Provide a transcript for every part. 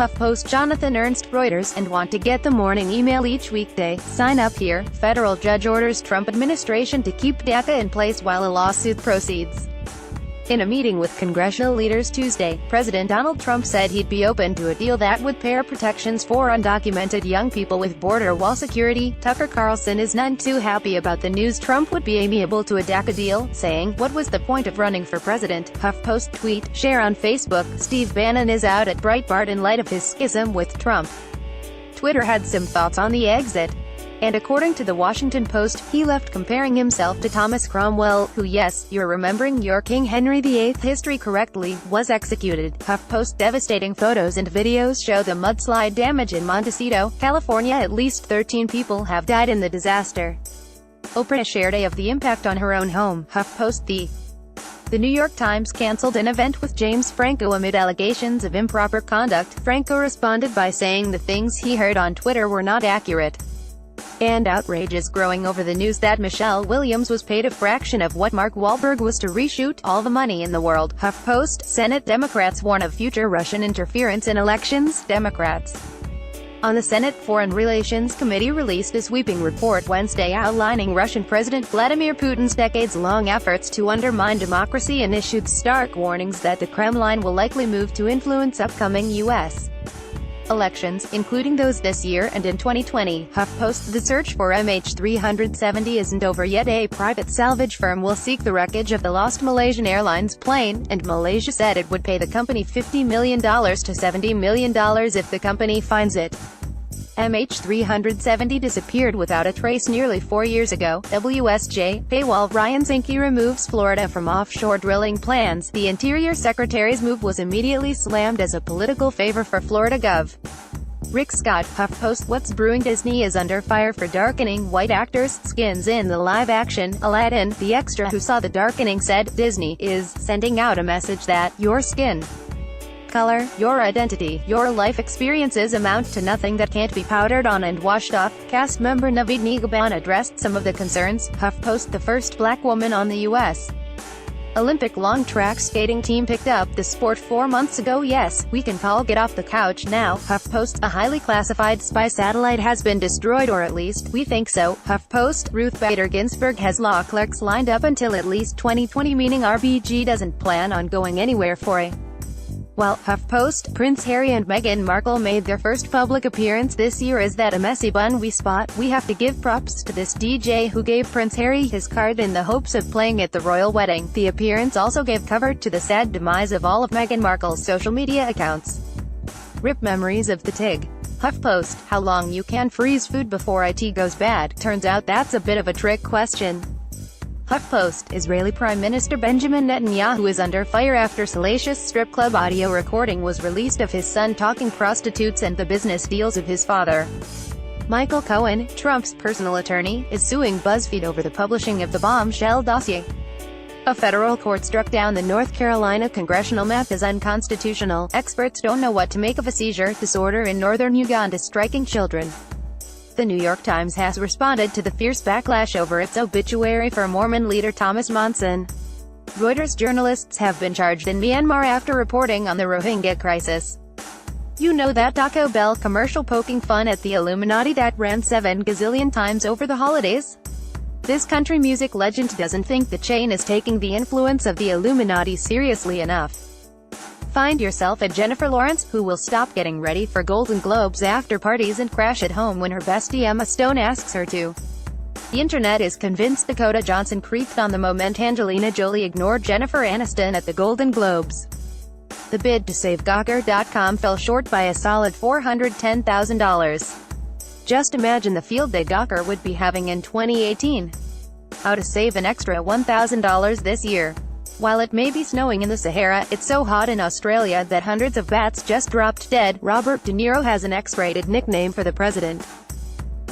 HuffPost Jonathan Ernst, Reuters, and want to get the morning email each weekday? Sign up here. Federal judge orders Trump administration to keep DACA in place while a lawsuit proceeds. In a meeting with congressional leaders Tuesday, President Donald Trump said he'd be open to a deal that would pair protections for undocumented young people with border wall security. Tucker Carlson is none too happy about the news Trump would be amenable to a DACA deal, saying, "What was the point of running for president?" HuffPost tweet, share on Facebook, Steve Bannon is out at Breitbart in light of his schism with Trump. Twitter had some thoughts on the exit. And according to the Washington Post, he left comparing himself to Thomas Cromwell, who, yes, you're remembering your King Henry VIII history correctly, was executed. HuffPost devastating photos and videos show the mudslide damage in Montecito, California. At least 13 people have died in the disaster. Oprah shared of the impact on her own home. HuffPost The New York Times canceled an event with James Franco amid allegations of improper conduct. Franco responded by saying the things he heard on Twitter were not accurate. And outrage is growing over the news that Michelle Williams was paid a fraction of what Mark Wahlberg was to reshoot All the Money in the World. HuffPost, Senate Democrats warn of future Russian interference in elections. Democrats on the Senate Foreign Relations Committee released a sweeping report Wednesday outlining Russian President Vladimir Putin's decades-long efforts to undermine democracy and issued stark warnings that the Kremlin will likely move to influence upcoming U.S. elections, including those this year and in 2020. HuffPost the search for MH370 isn't over yet. A private salvage firm will seek the wreckage of the lost Malaysian Airlines plane, and Malaysia said it would pay the company $50 million to $70 million if the company finds it. MH370 disappeared without a trace nearly 4 years ago. WSJ, paywall Ryan Zinke removes Florida from offshore drilling plans. The Interior Secretary's move was immediately slammed as a political favor for Florida Gov. Rick Scott, HuffPost what's brewing? Disney is under fire for darkening white actors' skins in the live-action Aladdin. The extra who saw the darkening said, Disney is sending out a message that your skin color, your identity, your life experiences amount to nothing that can't be powdered on and washed off. Cast member Navid Negahban addressed some of the concerns. HuffPost the first black woman on the U.S. Olympic long track skating team picked up the sport 4 months ago. Yes, we can call get off the couch now. HuffPost a highly classified spy satellite has been destroyed, or at least, we think so. HuffPost Ruth Bader Ginsburg has law clerks lined up until at least 2020, meaning RBG doesn't plan on going anywhere for a while. HuffPost Prince Harry and Meghan Markle made their first public appearance this year. Is that a messy bun we spot? We have to give props to this DJ who gave Prince Harry his card in the hopes of playing at the royal wedding. The appearance also gave cover to the sad demise of all of Meghan Markle's social media accounts. Rip memories of the TIG. HuffPost how long you can freeze food before it goes bad? Turns out that's a bit of a trick question. HuffPost Israeli Prime Minister Benjamin Netanyahu is under fire after salacious strip club audio recording was released of his son talking prostitutes and the business deals of his father. Michael Cohen, Trump's personal attorney, is suing BuzzFeed over the publishing of the bombshell dossier. A federal court struck down the North Carolina congressional map as unconstitutional. Experts don't know what to make of a seizure disorder in northern Uganda striking children. The New York Times has responded to the fierce backlash over its obituary for Mormon leader Thomas Monson. Reuters journalists have been charged in Myanmar after reporting on the Rohingya crisis. You know that Taco Bell commercial poking fun at the Illuminati that ran 7 gazillion times over the holidays? This country music legend doesn't think the chain is taking the influence of the Illuminati seriously enough. Find yourself a Jennifer Lawrence, who will stop getting ready for Golden Globes after parties and crash at home when her bestie Emma Stone asks her to. The internet is convinced Dakota Johnson creeped on the moment Angelina Jolie ignored Jennifer Aniston at the Golden Globes. The bid to save Gawker.com fell short by a solid $410,000. Just imagine the field day Gawker would be having in 2018. How to save an extra $1,000 this year. While it may be snowing in the Sahara, it's so hot in Australia that hundreds of bats just dropped dead. Robert De Niro has an X-rated nickname for the president.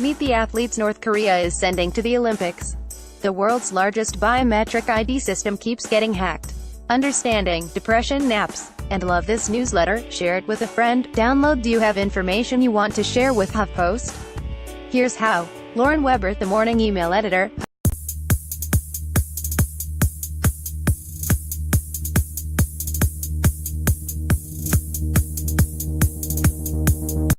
Meet the athletes North Korea is sending to the Olympics. The world's largest biometric ID system keeps getting hacked. Understanding depression, naps, and love this newsletter? Share it with a friend. Download. Do you have information you want to share with HuffPost? Here's how. Lauren Weber, the morning email editor.